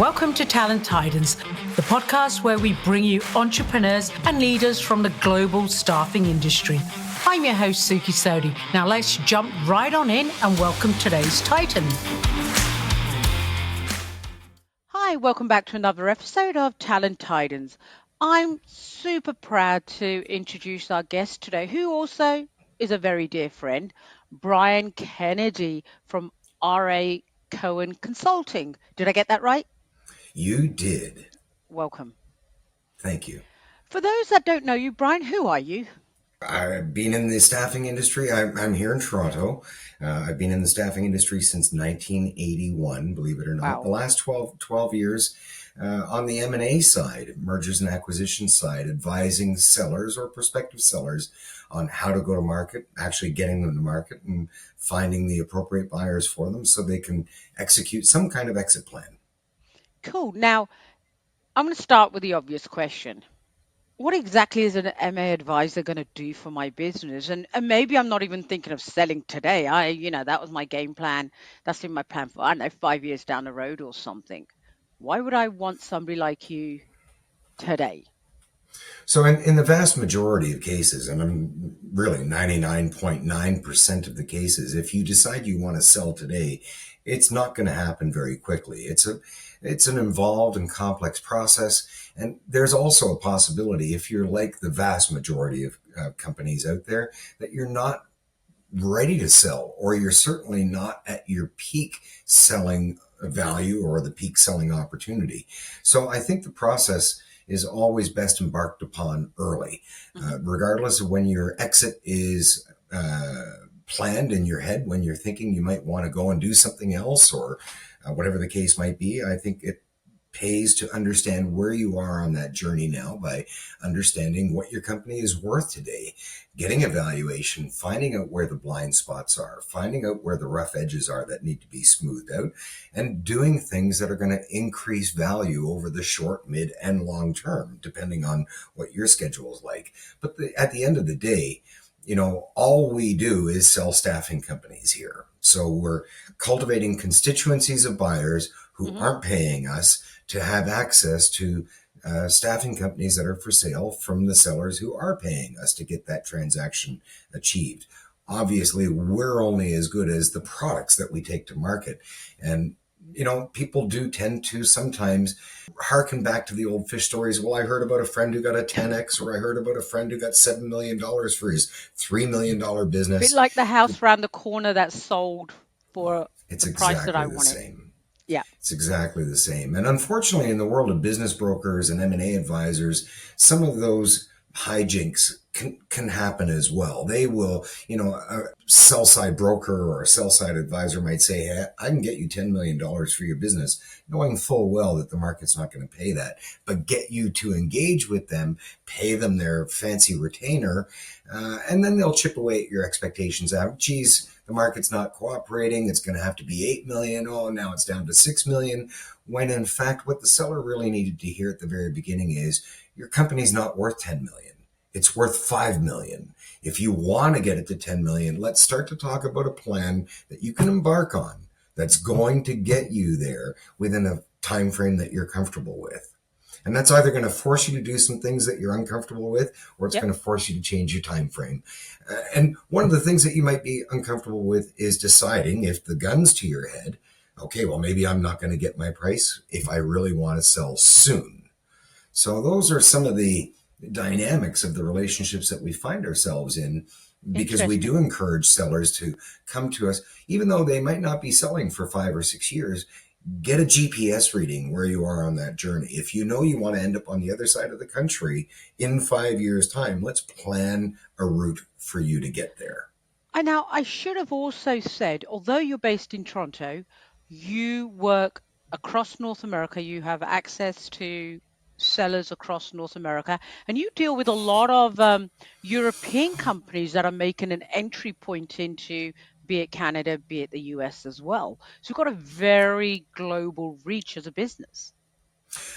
Welcome to Talent Titans, the podcast where we bring you entrepreneurs and leaders from the global staffing industry. I'm your host, Suki Sodi. Now let's jump right on in and welcome today's Titan. Hi, welcome back to another episode of Talent Titans. I'm super proud to introduce our guest today, who also is a very dear friend, Brian Kennedy from R.A. Cohen Consulting. Did I get that right? You did. Welcome. Thank you. For those that don't know you, Brian, who are you? I've been in the staffing industry. I'm here in Toronto. I've been in the staffing industry since 1981, believe it or not. Wow. The last 12 years on the M&A side, mergers and acquisitions side, advising sellers or prospective sellers on how to go to market, actually getting them to market and finding the appropriate buyers for them so they can execute some kind of exit plan. Cool. Now, I'm going to start with the obvious question. What exactly is an MA advisor going to do for my business? And maybe I'm not even thinking of selling today. That was my game plan. That's in my plan for, I don't know, 5 years down the road or something. Why would I want somebody like you today? So in the vast majority of cases, and I'm really 99.9% of the cases, if you decide you want to sell today, it's not going to happen very quickly. It's an involved and complex process. And there's also a possibility, if you're like the vast majority of companies out there, that you're not ready to sell, or you're certainly not at your peak selling value or the peak selling opportunity. So I think the process is always best embarked upon early, regardless of when your exit is planned in your head, when you're thinking you might want to go and do something else or whatever the case might be. I think it pays to understand where you are on that journey now by understanding what your company is worth today, getting a valuation, finding out where the blind spots are, finding out where the rough edges are that need to be smoothed out, and doing things that are going to increase value over the short, mid, and long term, depending on what your schedule is like. But at the end of the day, all we do is sell staffing companies here. So we're cultivating constituencies of buyers who aren't paying us to have access to staffing companies that are for sale from the sellers who are paying us to get that transaction achieved. Obviously, we're only as good as the products that we take to market. And people do tend to sometimes harken back to the old fish stories. Well, I heard about a friend who got a 10X, or I heard about a friend who got $7 million for his $3 million business. A bit like the house around the corner that sold for the price that I wanted. Same. Yeah. It's exactly the same. And unfortunately, in the world of business brokers and M&A advisors, some of those hijinks can happen as well. They will, a sell-side broker or a sell-side advisor might say, hey, I can get you $10 million for your business, knowing full well that the market's not going to pay that, but get you to engage with them, pay them their fancy retainer, and then they'll chip away at your expectations out. Geez, the market's not cooperating. It's going to have to be 8 million. Oh, now it's down to 6 million. When in fact, what the seller really needed to hear at the very beginning is your company's not worth 10 million. It's worth 5 million. If you want to get it to 10 million, let's start to talk about a plan that you can embark on that's going to get you there within a time frame that you're comfortable with. And that's either going to force you to do some things that you're uncomfortable with, or it's going to force you to change your time frame. And one of the things that you might be uncomfortable with is deciding, if the gun's to your head, okay, well, maybe I'm not going to get my price if I really want to sell soon. So those are some of the dynamics of the relationships that we find ourselves in, because we do encourage sellers to come to us, even though they might not be selling for 5 or 6 years. Get a GPS reading where you are on that journey. If you know you want to end up on the other side of the country in 5 years' time, let's plan a route for you to get there. And now I should have also said, although you're based in Toronto, you work across North America. You have access to sellers across North America, and you deal with a lot of European companies that are making an entry point into, be it Canada, be it the US as well. So you've got a very global reach as a business.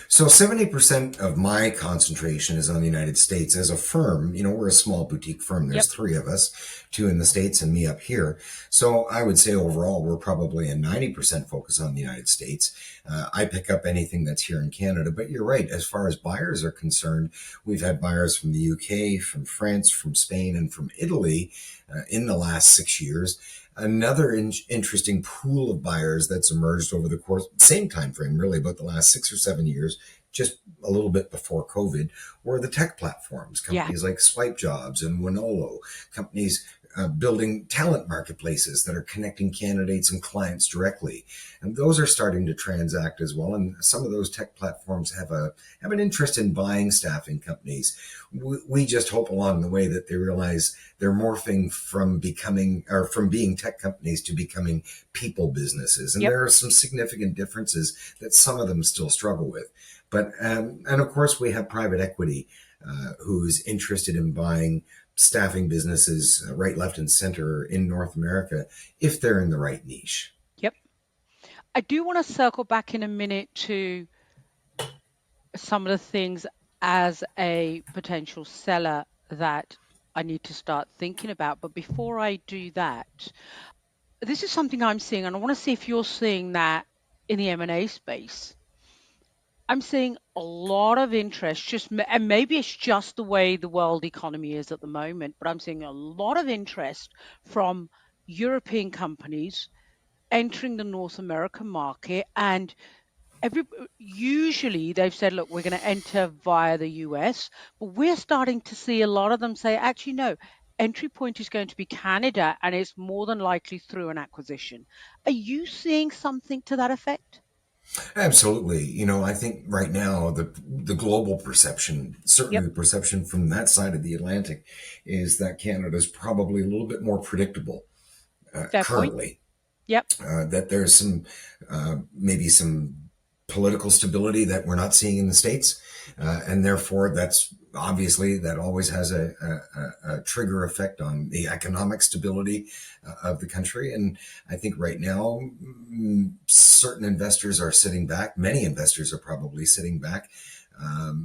So 70% of my concentration is on the United States. As a firm, we're a small boutique firm. Yep. There's three of us, two in the States and me up here. So I would say overall, we're probably a 90% focus on the United States. I pick up anything that's here in Canada, but you're right. As far as buyers are concerned, we've had buyers from the UK, from France, from Spain, and from Italy in the last 6 years. Another interesting pool of buyers that's emerged over the course, same time frame, really, about the last 6 or 7 years, just a little bit before COVID, were the tech platforms, Yeah. companies like Swipe Jobs and Winolo, companies building talent marketplaces that are connecting candidates and clients directly. And those are starting to transact as well. And some of those tech platforms have an interest in buying staffing companies. We just hope along the way that they realize they're morphing from being tech companies to becoming people businesses. And Yep. there are some significant differences that some of them still struggle with. But, and of course we have private equity, who's interested in buying staffing businesses right, left, and center in North America if they're in the right niche. Yep. I do want to circle back in a minute to some of the things as a potential seller that I need to start thinking about. But before I do that, this is something I'm seeing, and I want to see if you're seeing that in the M&A space. I'm seeing a lot of interest, and maybe it's just the way the world economy is at the moment, but I'm seeing a lot of interest from European companies entering the North American market. And usually they've said, look, we're going to enter via the US, but we're starting to see a lot of them say, actually, no, entry point is going to be Canada, and it's more than likely through an acquisition. Are you seeing something to that effect? Absolutely. I think right now the global perception, Yep. certainly the perception from that side of the Atlantic, is that Canada is probably a little bit more predictable Fair point. currently. Yep. That there's maybe some political stability that we're not seeing in the States. And therefore, that always has a trigger effect on the economic stability of the country. And I think right now, certain investors are sitting back. Many investors are probably sitting back,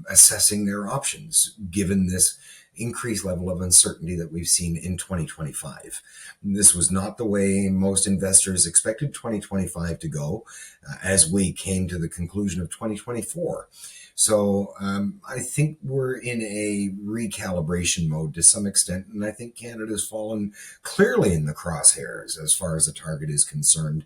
assessing their options, given this increased level of uncertainty that we've seen in 2025. This was not the way most investors expected 2025 to go, as we came to the conclusion of 2024. So I think we're in a recalibration mode to some extent, and I think Canada's fallen clearly in the crosshairs as far as the target is concerned,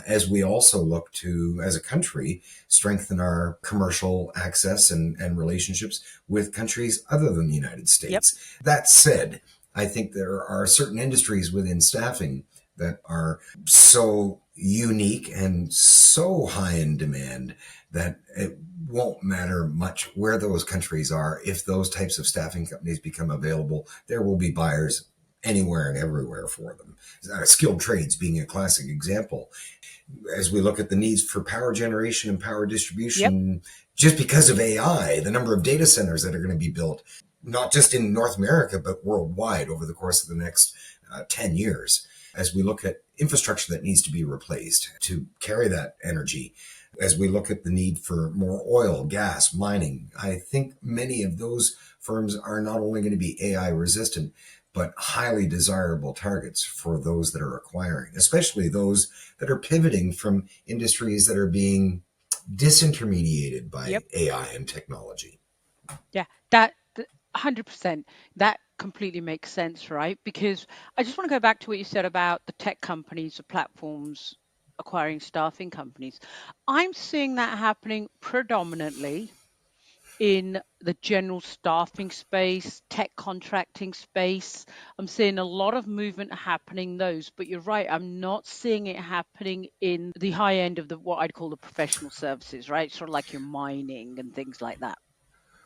as we also look to, as a country, strengthen our commercial access and relationships with countries other than the United Yep. States. That said, I think there are certain industries within staffing that are so unique and so high in demand that it won't matter much where those countries are. If those types of staffing companies become available, there will be buyers anywhere and everywhere for them. Skilled trades being a classic example. As we look at the needs for power generation and power Yep. distribution, just because of AI, the number of data centers that are going to be built, not just in North America, but worldwide over the course of the next 10 years. As we look at infrastructure that needs to be replaced to carry that energy, as we look at the need for more oil, gas, mining, I think many of those firms are not only going to be AI resistant, but highly desirable targets for those that are acquiring, especially those that are pivoting from industries that are being disintermediated by Yep. AI and technology. Yeah. That 100%. That completely makes sense, right? Because I just want to go back to what you said about the tech companies, the platforms acquiring staffing companies. I'm seeing that happening predominantly in the general staffing space, tech contracting space. I'm seeing a lot of movement happening those, but you're right, I'm not seeing it happening in the high end of what I'd call the professional services, right? Sort of like your mining and things like that.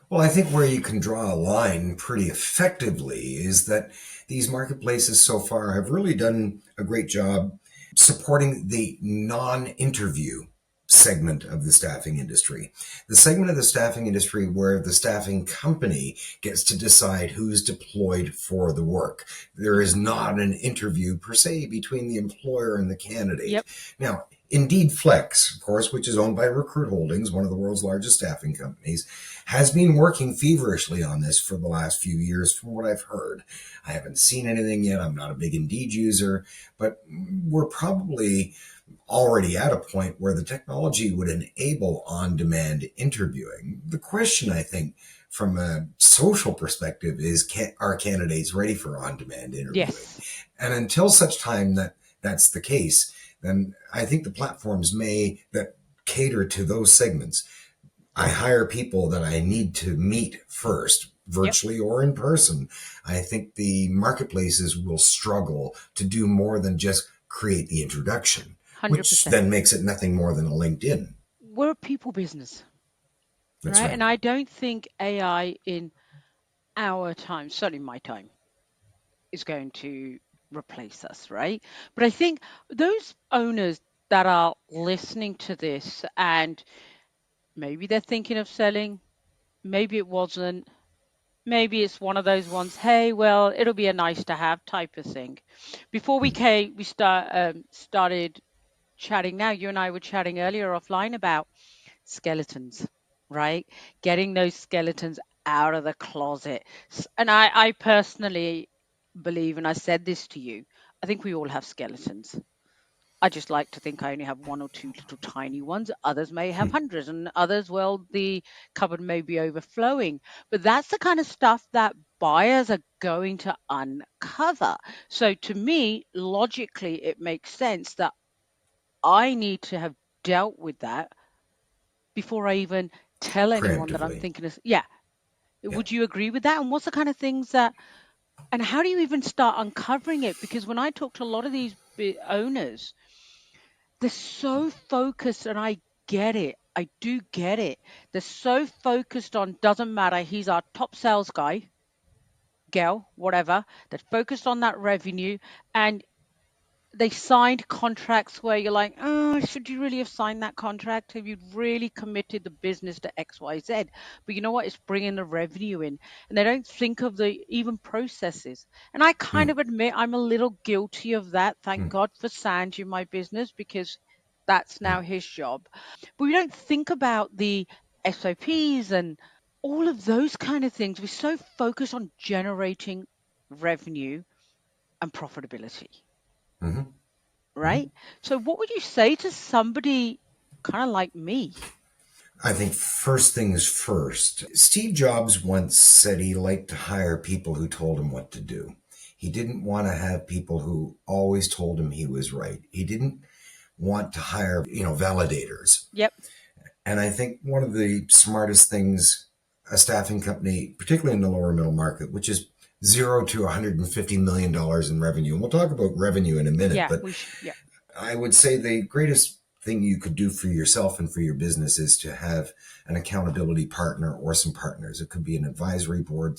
Well, I think where you can draw a line pretty effectively is that these marketplaces so far have really done a great job supporting the non-interview segment of the staffing industry. The segment of the staffing industry where the staffing company gets to decide who's deployed for the work. There is not an interview per se between the employer and the candidate. Yep. Now, Indeed Flex, of course, which is owned by Recruit Holdings, one of the world's largest staffing companies, has been working feverishly on this for the last few years, from what I've heard. I haven't seen anything yet. I'm not a big Indeed user, but we're probably already at a point where the technology would enable on-demand interviewing. The question, I think, from a social perspective is, are candidates ready for on-demand interviewing? Yes. And until such time that that's the case, then I think the platforms that cater to those segments. I hire people that I need to meet first, Yep. virtually or in person. I think the marketplaces will struggle to do more than just create the introduction, which 100%. then makes it nothing more than a LinkedIn. We're a people business, That's right? right. And I don't think AI in our time, certainly my time, is going to replace us, right? But I think those owners that are listening to this and maybe they're thinking of selling, maybe it wasn't, maybe it's one of those ones, hey, well, it'll be a nice to have type of thing. Before we started chatting now, you and I were chatting earlier offline about skeletons, right? Getting those skeletons out of the closet. And I personally believe, and I said this to you, I think we all have skeletons. I just like to think I only have one or two little tiny ones. Others may have hundreds, and others, well, the cupboard may be overflowing. But that's the kind of stuff that buyers are going to uncover. So to me, logically, it makes sense that I need to have dealt with that before I even tell anyone that I'm Preemptively. thinking of. Yeah. Yeah. Would you agree with that? And what's the kind of things that, and how do you even start uncovering it? Because when I talk to a lot of these owners, they're so focused, and I get it. I do get it. They're so focused on, doesn't matter, he's our top sales guy, girl, whatever. They're focused on that revenue. And they signed contracts where you're like, oh, should you really have signed that contract? Have you really committed the business to X, Y, Z? But you know what? It's bringing the revenue in, and they don't think of the even processes. And I kind Mm, of admit I'm a little guilty of that. Thank mm, God for Sanj in my business, because that's mm. now his job. But we don't think about the SOPs and all of those kind of things. We're so focused on generating revenue and profitability, Mm-hmm. right? So what would you say to somebody kind of like me? I think first things first. Steve Jobs once said he liked to hire people who told him what to do. He didn't want to have people who always told him he was right. He didn't want to hire, validators. Yep. And I think one of the smartest things a staffing company, particularly in the lower middle market, which is 0 to $150 million in revenue, and we'll talk about revenue in a minute, Yeah, but yeah. I would say the greatest thing you could do for yourself and for your business is to have an accountability partner or some partners. It could be an advisory board,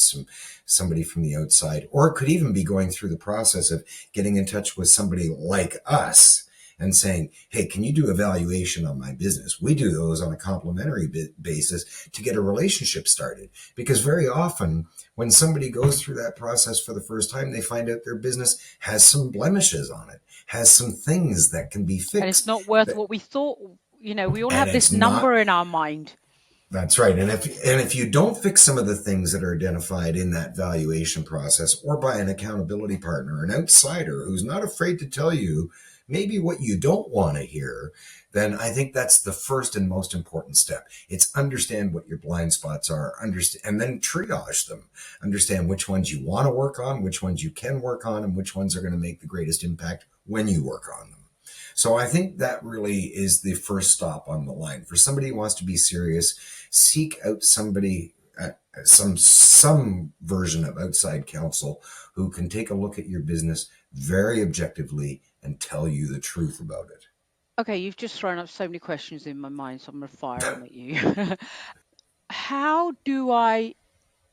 somebody from the outside, or it could even be going through the process of getting in touch with somebody like us and saying, hey, can you do a valuation on my business? We do those on a complimentary basis to get a relationship started. Because very often when somebody goes through that process for the first time, they find out their business has some blemishes on it, has some things that can be And it's fixed. not worth what we thought. We all And have this it's number not. in our mind. That's right. And if you don't fix some of the things that are identified in that valuation process, or by an accountability partner, an outsider who's not afraid to tell you maybe what you don't want to hear, then I think that's the first and most important step. It's understand what your blind spots are, understand, and then triage them. Understand which ones you want to work on, which ones you can work on, and which ones are going to make the greatest impact when you work on them. So I think that really is the first stop on the line. For somebody who wants to be serious, seek out somebody, some version of outside counsel who can take a look at your business very objectively and tell you the truth about it. Okay, you've just thrown up so many questions in my mind, so I'm going to fire them at you. How do I,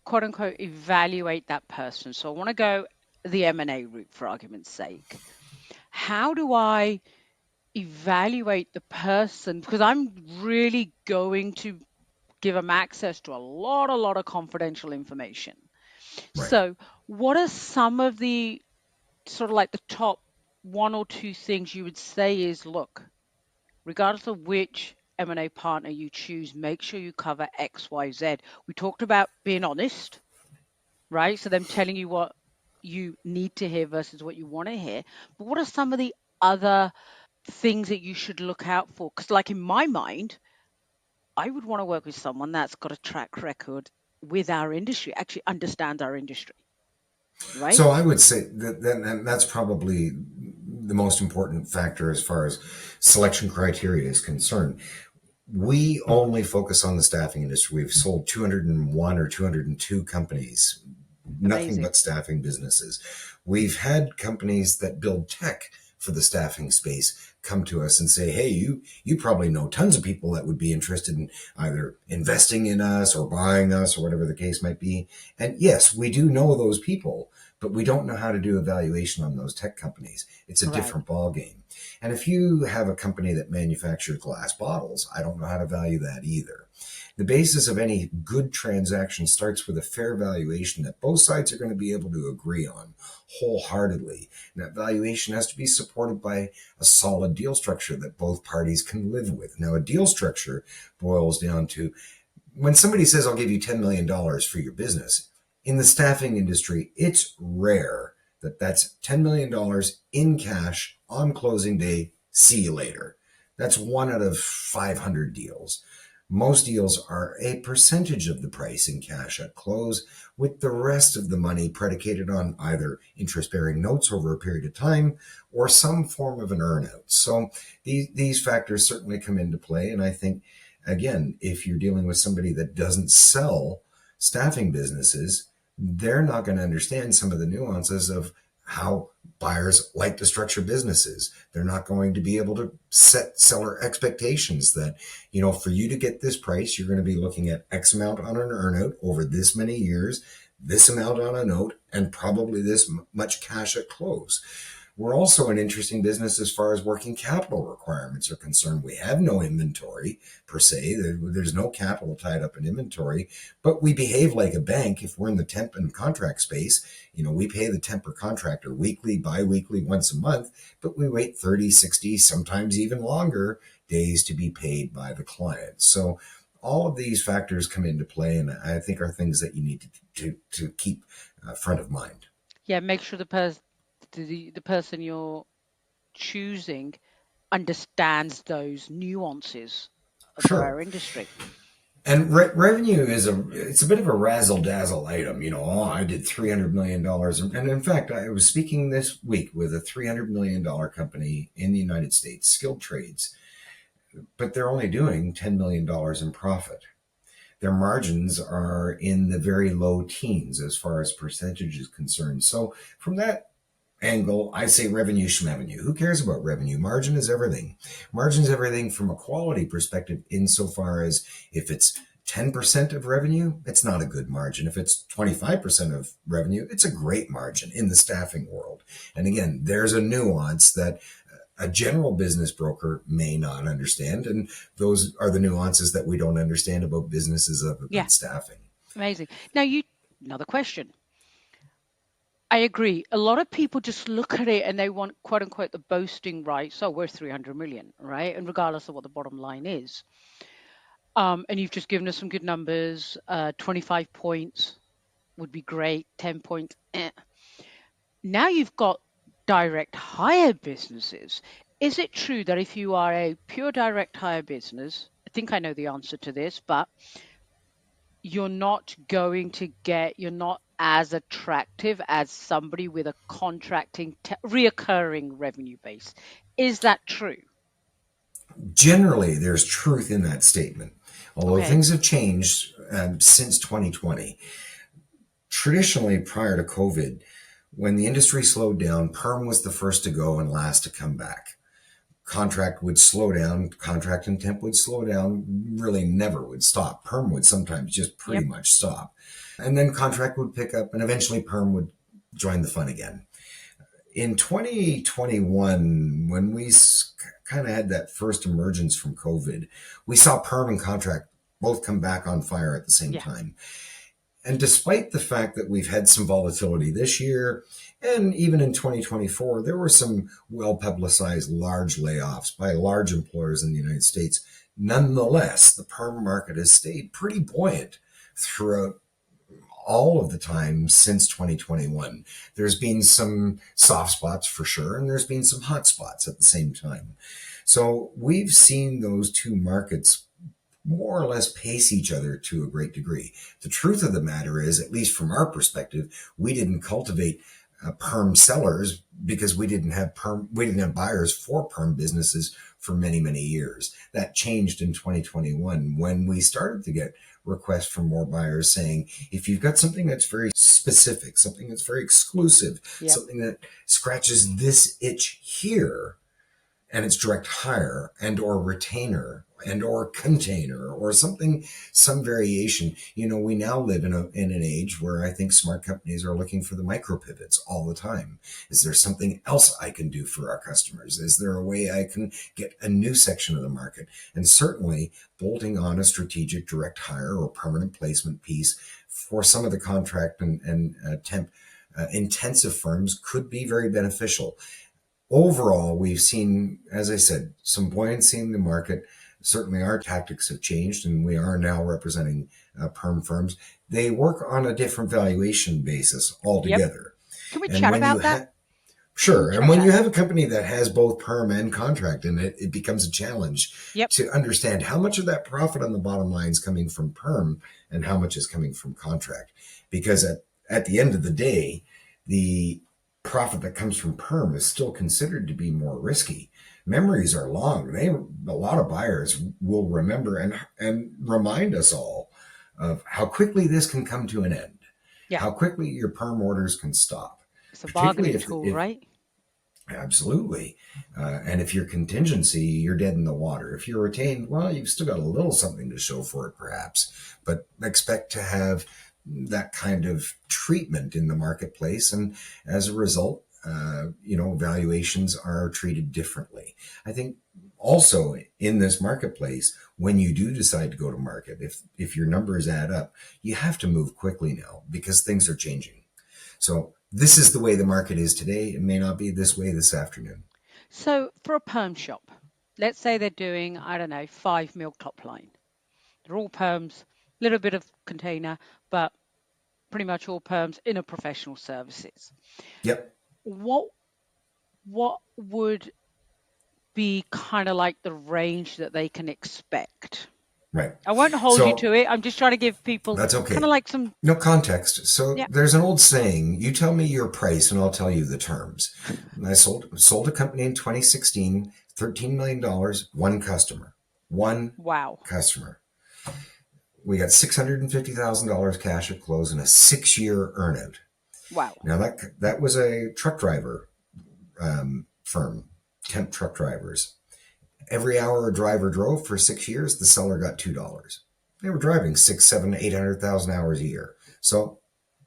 quote unquote, evaluate that person? So I want to go the M&A route for argument's sake. How do I evaluate the person? Because I'm really going to give them access to a lot of confidential information. Right. So, what are some of the sort of like the top one or two things you would say is, look, regardless of which M&A partner you choose, make sure you cover X, Y, Z. We talked about being honest, right? So them telling you what you need to hear versus what you want to hear. But what are some of the other things that you should look out for? Because like in my mind, I would want to work with someone that's got a track record with our industry, actually understands our industry, right? So I would say that's probably the most important factor as far as selection criteria is concerned. We only focus on the staffing industry. We've sold 201 or 202 companies, nothing Amazing. but staffing businesses. We've had companies that build tech for the staffing space come to us and say, hey, you probably know tons of people that would be interested in either investing in us or buying us or whatever the case might be. And yes, we do know those people, but we don't know how to do a valuation on those tech companies. It's a Right. different ballgame. And if you have a company that manufactures glass bottles, I don't know how to value that either. The basis of any good transaction starts with a fair valuation that both sides are going to be able to agree on wholeheartedly. And that valuation has to be supported by a solid deal structure that both parties can live with. Now, a deal structure boils down to when somebody says, I'll give you $10 million for your business, in the staffing industry, it's rare that that's $10 million in cash on closing day. See you later. That's 1 out of 500 deals. Most deals are a percentage of the price in cash at close, with the rest of the money predicated on either interest-bearing notes over a period of time or some form of an earnout. So these factors certainly come into play. And I think, again, if you're dealing with somebody that doesn't sell staffing businesses, they're not going to understand some of the nuances of how buyers like to structure businesses. They're not going to be able to set seller expectations that, for you to get this price, you're going to be looking at X amount on an earnout over this many years, this amount on a note, and probably this much cash at close. We're also an interesting business as far as working capital requirements are concerned. We have no inventory per se. There's no capital tied up in inventory, but we behave like a bank. If we're in the temp and contract space, we pay the temp or contractor weekly, bi-weekly, once a month, but we wait 30, 60, sometimes even longer days to be paid by the client. So all of these factors come into play, and I think are things that you need to keep front of mind. Yeah, make sure the person you're choosing understands those nuances for Sure. our industry. And revenue it's a bit of a razzle dazzle item. I did $300 million. And in fact, I was speaking this week with a $300 million company in the United States, skilled trades, but they're only doing $10 million in profit. Their margins are in the very low teens as far as percentage is concerned. So from that angle, I say revenue schmevenue. Who cares about revenue? Margin is everything. Margin is everything from a quality perspective, insofar as if it's 10% of revenue, it's not a good margin. If it's 25% of revenue, it's a great margin in the staffing world. And again, there's a nuance that a general business broker may not understand. And those are the nuances that we don't understand about businesses of Yeah, staffing. amazing. Now, another question. I agree. A lot of people just look at it and they want, quote unquote, the boasting rights. So we're 300 million, right? And regardless of what the bottom line is. And you've just given us some good numbers. 25 points would be great. 10 points. Now you've got direct hire businesses. Is it true that if you are a pure direct hire business, I think I know the answer to this, but you're not as attractive as somebody with a contracting, reoccurring revenue base? Is that true? Generally, there's truth in that statement, although Okay. things have changed since 2020. Traditionally, prior to COVID, when the industry slowed down, perm was the first to go and last to come back. Contract would slow down, contract and temp would slow down, really never would stop. Perm would sometimes just pretty Yep. much stop. And then contract would pick up, and eventually perm would join the fun again. In 2021, when we kind of had that first emergence from COVID, we saw perm and contract both come back on fire at the same Yeah. time. And despite the fact that we've had some volatility this year, and even in 2024, there were some well-publicized large layoffs by large employers in the United States. Nonetheless, the perm market has stayed pretty buoyant throughout all of the time since 2021. There's been some soft spots for sure, and there's been some hot spots at the same time. So we've seen those two markets more or less pace each other to a great degree. The truth of the matter is, at least from our perspective, we didn't cultivate perm sellers because we didn't have buyers for perm businesses for many, many years. That changed in 2021 when we started to get requests from more buyers saying, if you've got something that's very specific, something that's very exclusive, something that scratches this itch here, and it's direct hire and or retainer and or container or something, some variation. We now live in an age where I think smart companies are looking for the micro pivots all the time. Is there something else I can do for our customers? Is there a way I can get a new section of the market? And certainly bolting on a strategic direct hire or permanent placement piece for some of the contract and temp intensive firms could be very beneficial. Overall, we've seen, as I said, some buoyancy in the market. Certainly our tactics have changed, and we are now representing perm firms. They work on a different valuation basis altogether. Can we chat about that? Sure. And when you have a company that has both perm and contract in it, it becomes a challenge to understand how much of that profit on the bottom line is coming from perm and how much is coming from contract. Because at the end of the day, the profit that comes from perm is still considered to be more risky. Memories are long. A lot of buyers will remember and remind us all of how quickly this can come to an end, how quickly your perm orders can stop. It's a bargaining tool, right? Absolutely. And if you're contingency, you're dead in the water. If you're retained, well, you've still got a little something to show for it, perhaps, but expect to have that kind of treatment in the marketplace. And as a result, valuations are treated differently. I think also in this marketplace, when you do decide to go to market, if your numbers add up, you have to move quickly now because things are changing. So this is the way the market is today. It may not be this way this afternoon. So for a perm shop, let's say they're doing, 5 mil top line. They're all perms, a little bit of container, but pretty much all perms in a professional services. Yep. What would be kind of like the range that they can expect? Right. I won't hold you to it. I'm just trying to give people that's okay. kind of like some context. So there's an old saying, you tell me your price and I'll tell you the terms. And I sold a company in 2016, $13 million, one customer. Customer. We got $650,000 cash at close and a 6-year earnout. Wow. Now that was a truck driver firm, temp truck drivers. Every hour a driver drove for 6 years, the seller got $2. They were driving 6, 7, 800,000 hours a year. So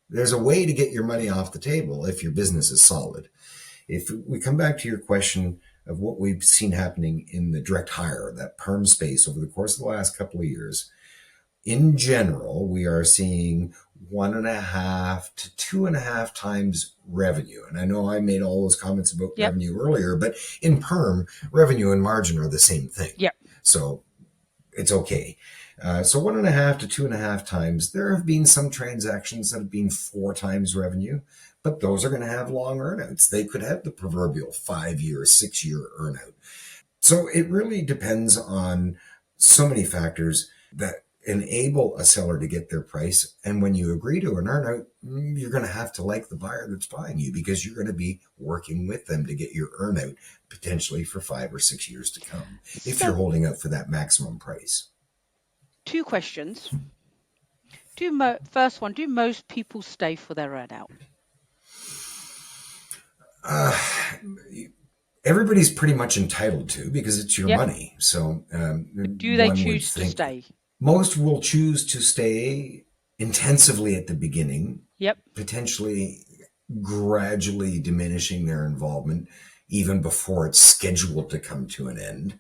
there's a way to get your money off the table if your business is solid. If we come back to your question of what we've seen happening in the direct hire, that perm space over the course of the last couple of years, in general, we are seeing 1.5 to 2.5 times revenue. And I know I made all those comments about revenue earlier, but in perm, revenue and margin are the same thing. So it's okay. So 1.5 to 2.5 times. There have been some transactions that have been 4 times revenue, but those are going to have long earnouts. They could have the proverbial 5-year, 6-year earnout. So it really depends on so many factors that enable a seller to get their price. And when you agree to an earnout, you're going to have to like the buyer that's buying you because you're going to be working with them to get your earnout potentially for 5 or 6 years to come if you're holding out for that maximum price. 2 questions. First one, do most people stay for their earnout? Everybody's pretty much entitled to because it's your money. So do they choose to stay? Most will choose to stay intensively at the beginning, potentially gradually diminishing their involvement even before it's scheduled to come to an end.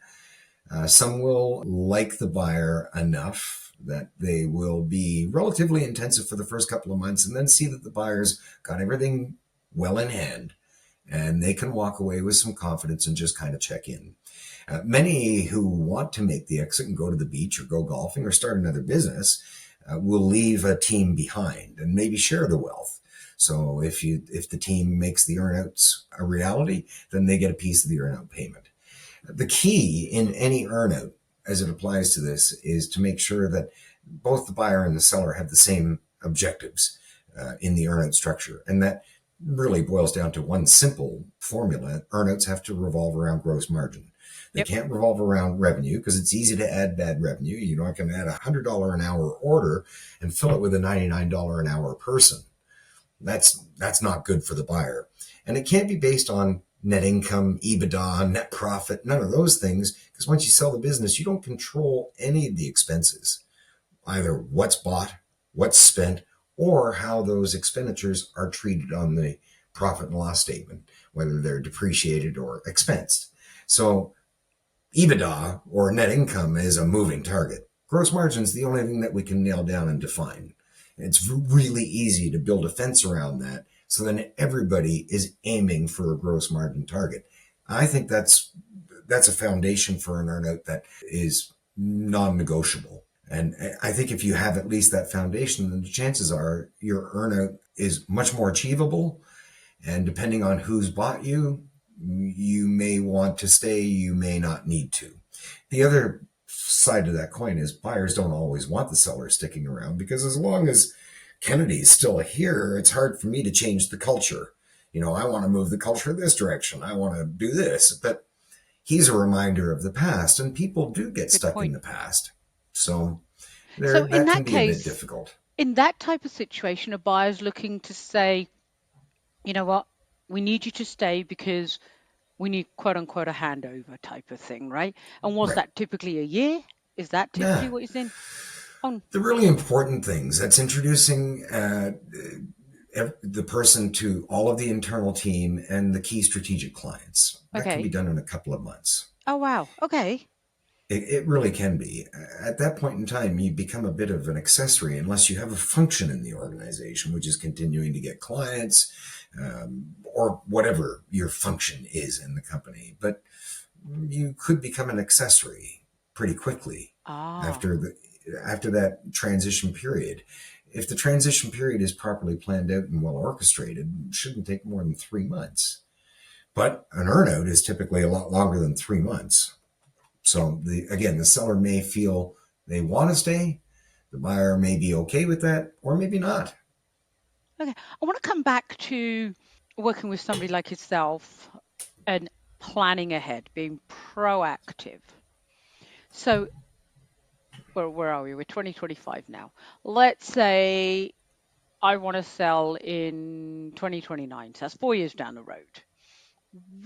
Some will like the buyer enough that they will be relatively intensive for the first couple of months and then see that the buyers got everything well in hand and they can walk away with some confidence and just kind of check in. Many who want to make the exit and go to the beach or go golfing or start another business will leave a team behind and maybe share the wealth. So if the team makes the earnouts a reality, then they get a piece of the earnout payment. The key in any earnout, as it applies to this, is to make sure that both the buyer and the seller have the same objectives in the earnout structure. And that really boils down to one simple formula. Earnouts have to revolve around gross margin. They can't revolve around revenue because it's easy to add bad revenue. You're not going to add a $100 an hour order and fill it with a $99 an hour person. That's not good for the buyer. And it can't be based on net income, EBITDA, net profit, none of those things, because once you sell the business, you don't control any of the expenses, either what's bought, what's spent, or how those expenditures are treated on the profit and loss statement, whether they're depreciated or expensed. So EBITDA or net income is a moving target. Gross margin is the only thing that we can nail down and define. It's really easy to build a fence around that so then everybody is aiming for a gross margin target. I think that's a foundation for an earnout that is non-negotiable. And I think if you have at least that foundation, then the chances are your earnout is much more achievable. And depending on who's bought you, you may want to stay, you may not need to. The other side of that coin is buyers don't always want the seller sticking around, because as long as Kennedy is still here, it's hard for me to change the culture. I want to move the culture this direction. I want to do this. But he's a reminder of the past, and people do get stuck in the past. So that can be a bit difficult. In that type of situation, a buyer's looking to say, you know what, we need you to stay because we need quote unquote a handover type of thing, right? And was that typically a year? Is that typically what you're saying? The really important things, that's introducing the person to all of the internal team and the key strategic clients. That can be done in a couple of months. Oh, wow. Okay. It really can be. At that point in time, you become a bit of an accessory unless you have a function in the organization, which is continuing to get clients or whatever your function is in the company. But you could become an accessory pretty quickly after that transition period. If the transition period is properly planned out and well orchestrated, it shouldn't take more than 3 months. But an earnout is typically a lot longer than 3 months. So the seller may feel they want to stay. The buyer may be okay with that, or maybe not. Okay. I want to come back to working with somebody like yourself and planning ahead, being proactive. So where are we? We're 2025 now. Let's say I want to sell in 2029. So that's 4 years down the road.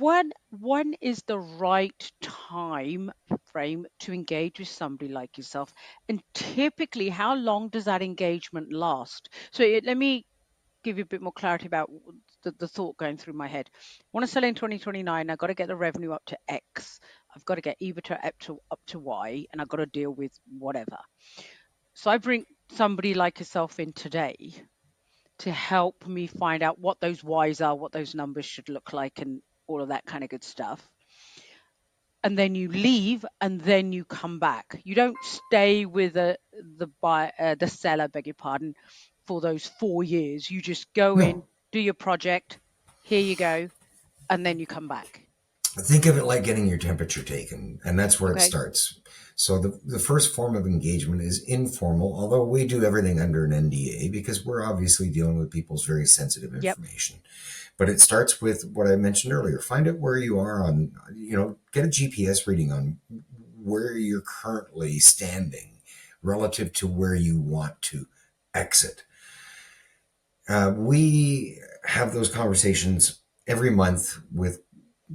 When is the right time frame to engage with somebody like yourself? And typically, how long does that engagement last? So let me give you a bit more clarity about the thought going through my head. I want to sell in 2029. I've got to get the revenue up to X. I've got to get EBITDA up to Y, and I've got to deal with whatever. So I bring somebody like yourself in today to help me find out what those Ys are, what those numbers should look like, and all of that kind of good stuff. And then you leave, and then you come back. You don't stay with the seller, beg your pardon, for those 4 years. You just go in, do your project, here you go, and then you come back. Think of it like getting your temperature taken, and that's where it starts. So the first form of engagement is informal, although we do everything under an NDA because we're obviously dealing with people's very sensitive information. But it starts with what I mentioned earlier. Find out where you are on, get a GPS reading on where you're currently standing relative to where you want to exit. We have those conversations every month with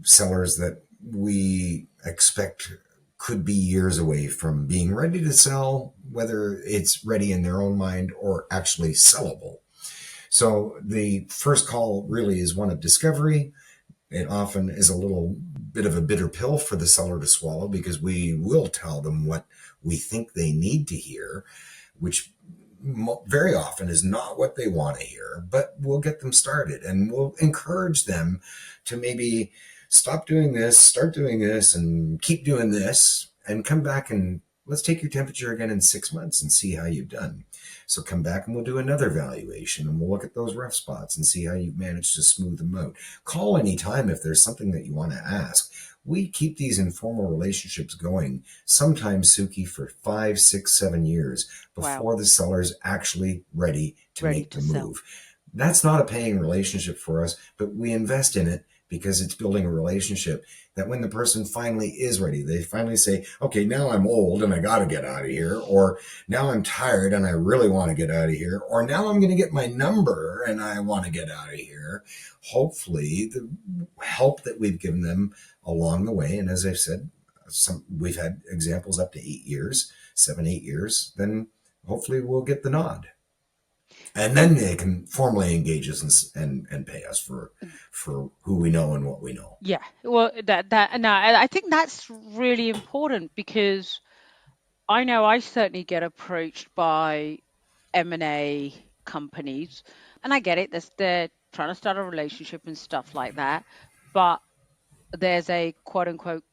sellers that we expect could be years away from being ready to sell, whether it's ready in their own mind or actually sellable. So the first call really is one of discovery. It often is a little bit of a bitter pill for the seller to swallow because we will tell them what we think they need to hear, which very often is not what they want to hear, but we'll get them started and we'll encourage them to maybe stop doing this, start doing this, and keep doing this, and come back and let's take your temperature again in 6 months and see how you've done. So come back and we'll do another valuation and we'll look at those rough spots and see how you've managed to smooth them out. Call anytime if there's something that you want to ask. We keep these informal relationships going, sometimes, Suki, for 5, 6, 7 years Wow. before the seller's actually ready to Ready make to the sell. move. That's not a paying relationship for us, but we invest in it because it's building a relationship that when the person finally is ready, they finally say, okay, now I'm old and I got to get out of here, or now I'm tired and I really want to get out of here, or now I'm going to get my number and I want to get out of here. Hopefully the help that we've given them along the way, and as I've said, we've had examples up to 8 years, 7, 8 years, then hopefully we'll get the nod. And then they can formally engage us and pay us for who we know and what we know. Yeah, well, that no, I think that's really important because I know I certainly get approached by M&A companies, and I get it. They're trying to start a relationship and stuff like that, but there's a quote unquote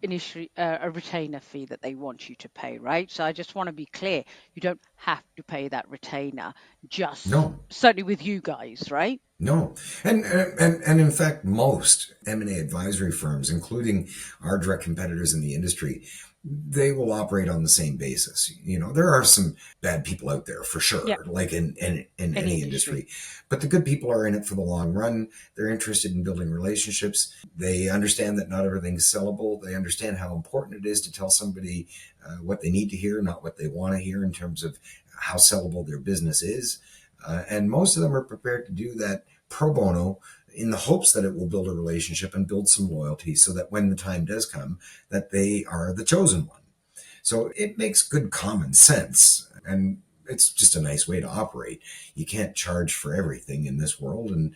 initially a retainer fee that they want you to pay, right? So I just want to be clear, you don't have to pay that retainer, just No, certainly with you guys, right? no, and in fact, most M&A advisory firms, including our direct competitors in the industry, they will operate on the same basis. There are some bad people out there for Yeah, sure, like in any any industry. industry, but the good people are in it for the long run. They're interested in building relationships. They understand that not everything's sellable. They understand how important it is to tell somebody what they need to hear, not what they want to hear in terms of how sellable their business is. And most of them are prepared to do that pro bono in the hopes that it will build a relationship and build some loyalty so that when the time does come, that they are the chosen one. So it makes good common sense. And it's just a nice way to operate. You can't charge for everything in this world. And,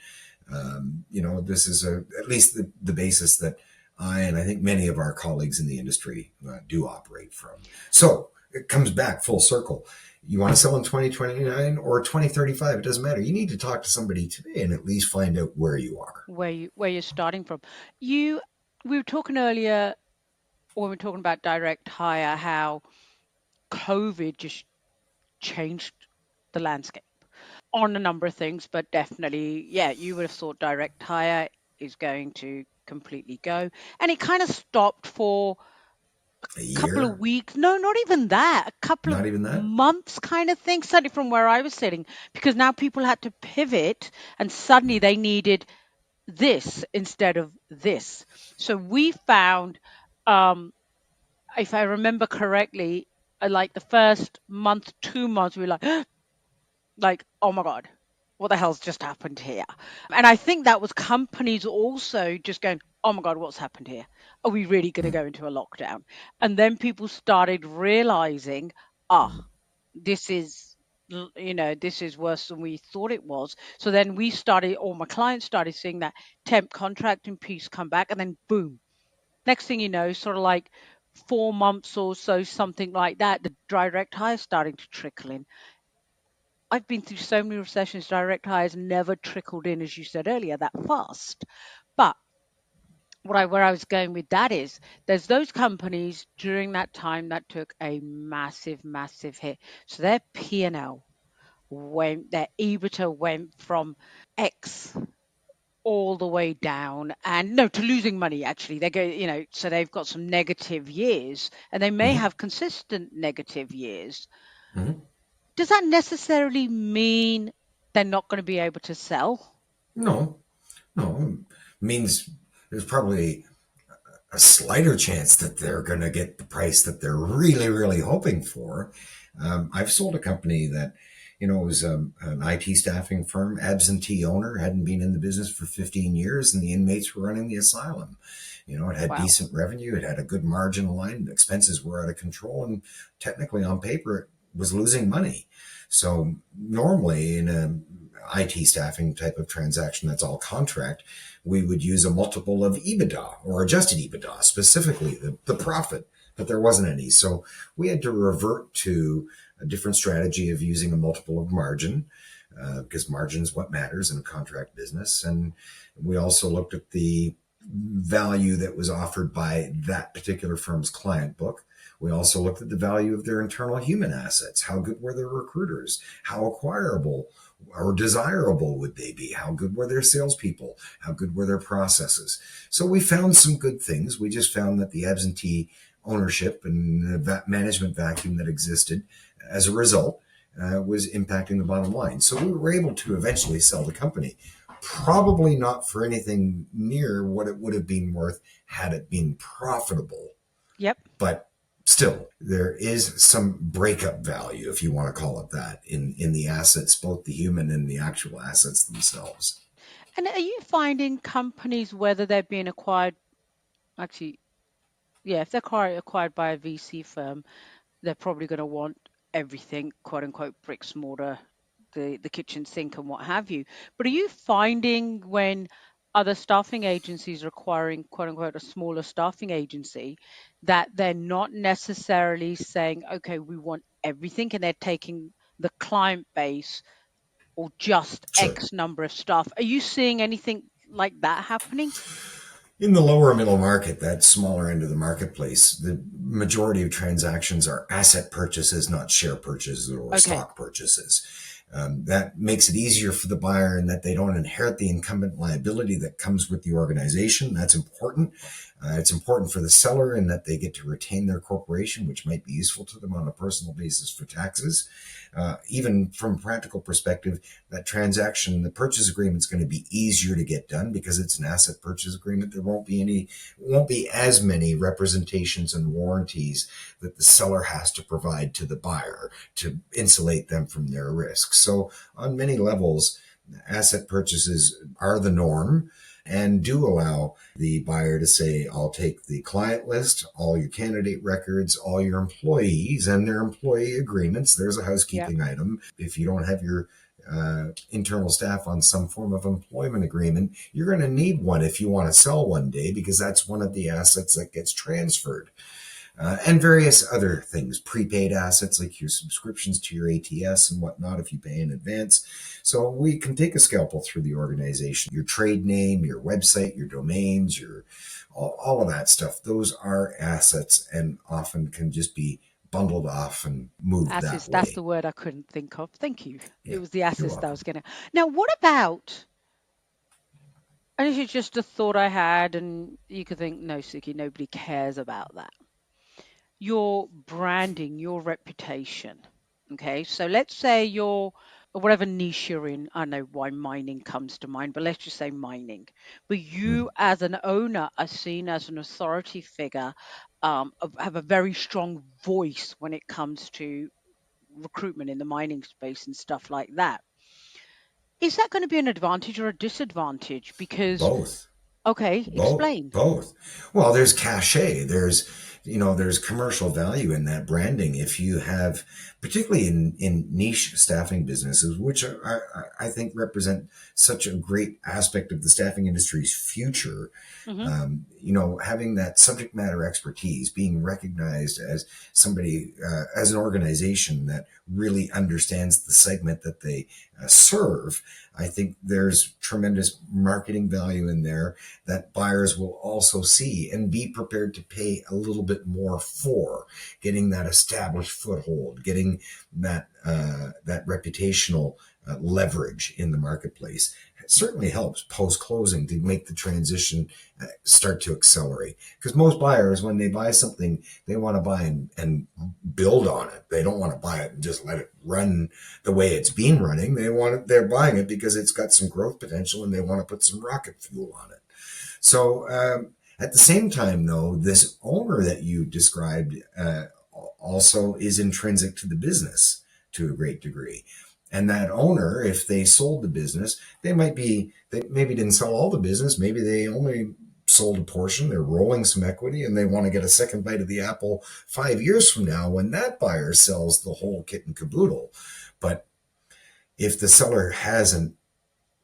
this is at least the basis that and I think many of our colleagues in the industry do operate from. So it comes back full circle. You want to sell in 2029 or 2035, it doesn't matter. You need to talk to somebody today and at least find out where you are. Where you're starting from. You We were talking earlier when we were talking about direct hire, how COVID just changed the landscape on a number of things, but definitely, yeah, you would have thought direct hire is going to completely go. And it kind of stopped for A a couple of year? weeks. No, not even that. A couple of Not even that? months kind of thing, certainly from where I was sitting, because now people had to pivot and suddenly they needed this instead of this. So we found, um, if I remember correctly, like the first month, 2 months, we were like, oh my God, what the hell's just happened here? And I think that was companies also just going, oh my God, what's happened here? Are we really going to go into a lockdown? And then people started realizing, ah, this is, this is worse than we thought it was. So then we started, or my clients started seeing that temp contracting piece come back, and then boom, next thing you know, sort of like 4 months or so, something like that, the direct hire starting to trickle in. I've been through so many recessions, direct hires never trickled in, as you said earlier, that fast. But where I was going with that is there's those companies during that time that took a massive, massive hit. So their P&L went, their EBITDA went from X all the way down, and no, to losing money. Actually, they go, so they've got some negative years, and they may Mm-hmm. have consistent negative years. Mm-hmm. Does that necessarily mean they're not going to be able to sell? No, no. Means there's probably a slighter chance that they're going to get the price that they're really, really hoping for. I've sold a company that, was an IT staffing firm, absentee owner, hadn't been in the business for 15 years, and the inmates were running the asylum. It had Wow. decent revenue, it had a good margin line, expenses were out of control, and technically on paper, it was losing money. So normally in a IT staffing type of transaction that's all contract, we would use a multiple of EBITDA or adjusted EBITDA, specifically the profit, but there wasn't any. So we had to revert to a different strategy of using a multiple of margin, because margin is what matters in a contract business. And we also looked at the value that was offered by that particular firm's client book. We also looked at the value of their internal human assets. How good were their recruiters? How acquirable or desirable would they be? How good were their salespeople? How good were their processes? So we found some good things. We just found that the absentee ownership and that management vacuum that existed as a result was impacting the bottom line. So we were able to eventually sell the company. Probably not for anything near what it would have been worth had it been profitable. Yep. But still, there is some breakup value, if you want to call it that, in the assets, both the human and the actual assets themselves. And are you finding companies, whether they're being acquired, actually, yeah, if they're acquired by a VC firm, they're probably going to want everything, quote unquote, bricks, mortar, the kitchen sink and what have you. But are you finding when other staffing agencies are acquiring, quote unquote, a smaller staffing agency, that they're not necessarily saying, okay, we want everything, and they're taking the client base or just Sure. X number of staff? Are you seeing anything like that happening? In the lower middle market, that smaller end of the marketplace, the majority of transactions are asset purchases, not share purchases or Okay. stock purchases. That makes it easier for the buyer in that they don't inherit the incumbent liability that comes with the organization. That's important. It's important for the seller in that they get to retain their corporation, which might be useful to them on a personal basis for taxes. Even from a practical perspective, that transaction, the purchase agreement is going to be easier to get done because it's an asset purchase agreement. There won't be as many representations and warranties that the seller has to provide to the buyer to insulate them from their risks. So on many levels, asset purchases are the norm and do allow the buyer to say, I'll take the client list, all your candidate records, all your employees and their employee agreements. There's a housekeeping item. If you don't have your internal staff on some form of employment agreement, you're going to need one if you want to sell one day, because that's one of the assets that gets transferred. And various other things, prepaid assets like your subscriptions to your ATS and whatnot if you pay in advance. So we can take a scalpel through the organization. Your trade name, your website, your domains, all of that stuff. Those are assets and often can just be bundled off and moved Assets, that that's way. the word I couldn't think of. Thank you. Yeah, It was the you're assets that I welcome. was going to. Now, what about, and this is just a thought I had, and you could think, no, Suki, nobody cares about that. Your branding, your reputation. Okay, so let's say you're whatever niche you're in. I know why mining comes to mind, but let's just say mining. But you, as an owner, are seen as an authority figure, have a very strong voice when it comes to recruitment in the mining space and stuff like that. Is that going to be an advantage or a disadvantage? Because, Both. okay, explain. Both. Well, there's cachet. There's commercial value in that branding. If you have, particularly in niche staffing businesses, which I think represent such a great aspect of the staffing industry's future, Hmm. having that subject matter expertise, being recognized as somebody, as an organization that really understands the segment that they serve. I think there's tremendous marketing value in there that buyers will also see and be prepared to pay a little bit more for, getting that established foothold, getting that reputational leverage in the marketplace. It certainly helps post-closing to make the transition start to accelerate, because most buyers, when they buy something, they want to buy and build on it. They don't want to buy it and just let it run the way it's been running. They're buying it because it's got some growth potential and they want to put some rocket fuel on it. So at the same time, though, this owner that you described also is intrinsic to the business to a great degree. And that owner, if they sold the business, they maybe didn't sell all the business. Maybe they only sold a portion, they're rolling some equity, and they want to get a second bite of the apple 5 years from now when that buyer sells the whole kit and caboodle. But if the seller has an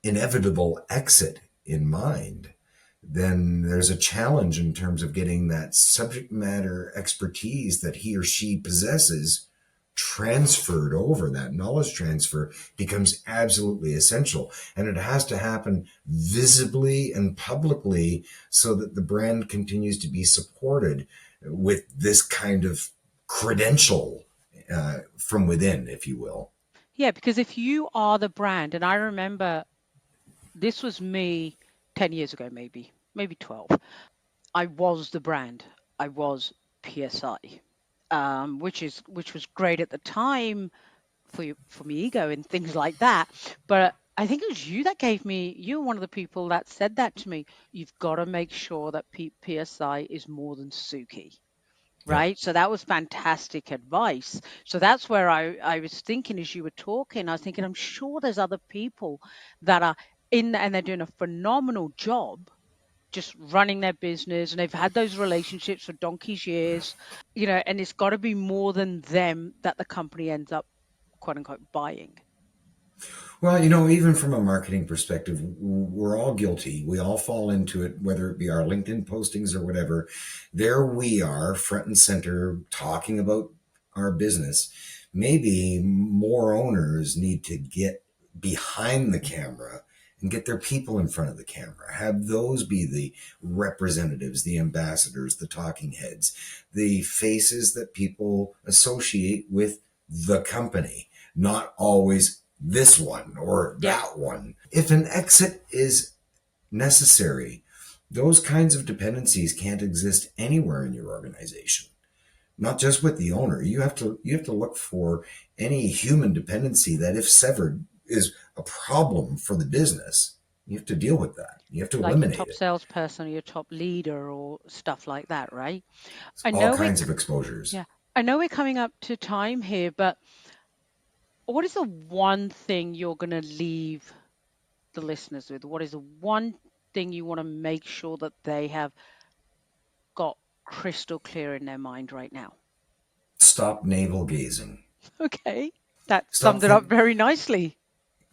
inevitable exit in mind, then there's a challenge in terms of getting that subject matter expertise that he or she possesses transferred over. That knowledge transfer becomes absolutely essential, and it has to happen visibly and publicly so that the brand continues to be supported with this kind of credential from within, if you will. Yeah, because if you are the brand, and I remember this was me 10 years ago, maybe 12. I was the brand. I was PSI, which was great at the time for my ego and things like that. But I think it was you that you were one of the people that said that to me. You've got to make sure that PSI is more than Suki. Right. Yep. So that was fantastic advice. So that's where I was thinking as you were talking, I was thinking, I'm sure there's other people that are in and they're doing a phenomenal job just running their business, and they've had those relationships for donkey's years, and it's got to be more than them that the company ends up, quote unquote, buying. Well, even from a marketing perspective, we're all guilty. We all fall into it, whether it be our LinkedIn postings or whatever. There we are, front and center, talking about our business. Maybe more owners need to get behind the camera and get their people in front of the camera. Have those be the representatives, the ambassadors, the talking heads, the faces that people associate with the company, not always this one or that one. If an exit is necessary, those kinds of dependencies can't exist anywhere in your organization. Not just with the owner. You have to look for any human dependency that, if severed, is a problem for the business. You have to deal with that. You have to eliminate it. Like your top salesperson or your top leader or stuff like that, right? All kinds of exposures. Yeah. I know we're coming up to time here, but what is the one thing you're going to leave the listeners with? What is the one thing you want to make sure that they have got crystal clear in their mind right now? Stop navel gazing. Okay. That summed it up very nicely.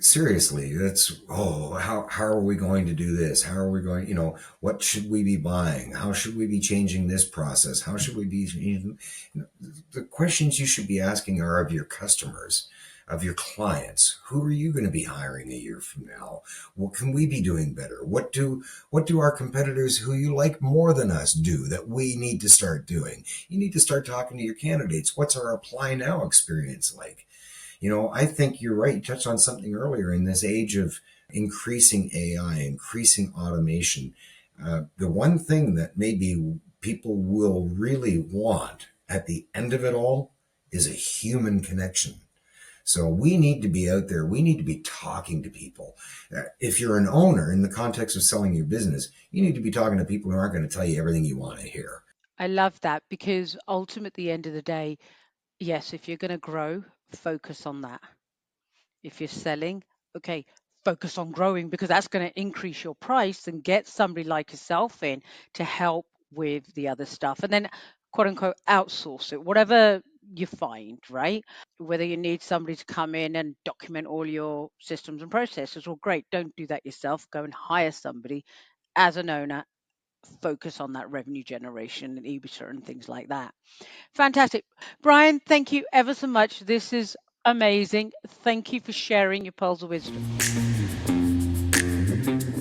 Seriously, that's, how are we going to do this? How are we going, what should we be buying? How should we be changing this process? How should we be, the questions you should be asking are of your customers, of your clients. Who are you going to be hiring a year from now? What can we be doing better? What do our competitors who you like more than us do that we need to start doing? You need to start talking to your candidates. What's our apply now experience like? I think you're right. You touched on something earlier in this age of increasing AI, increasing automation. The one thing that maybe people will really want at the end of it all is a human connection. So we need to be out there. We need to be talking to people. If you're an owner in the context of selling your business, you need to be talking to people who aren't going to tell you everything you want to hear. I love that, because ultimately, at the end of the day, yes, if you're going to grow, focus on that. If you're selling, okay, focus on growing, because that's going to increase your price and get somebody like yourself in to help with the other stuff. And then, quote unquote, outsource it, whatever you find, right? Whether you need somebody to come in and document all your systems and processes, well, great. Don't do that yourself. Go and hire somebody as an owner. Focus on that revenue generation and EBITDA and things like that. Fantastic. Brian, thank you ever so much. This is amazing. Thank you for sharing your pearls of wisdom.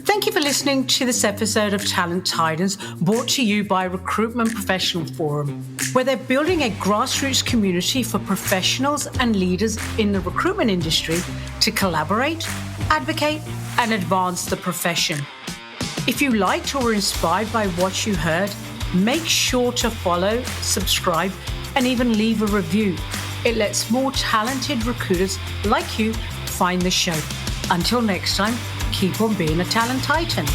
Thank you for listening to this episode of Talent Titans, brought to you by Recruitment Professional Forum, where they're building a grassroots community for professionals and leaders in the recruitment industry to collaborate, advocate, and advance the profession. If you liked or were inspired by what you heard, make sure to follow, subscribe, and even leave a review. It lets more talented recruiters like you find the show. Until next time, keep on being a Talent Titan.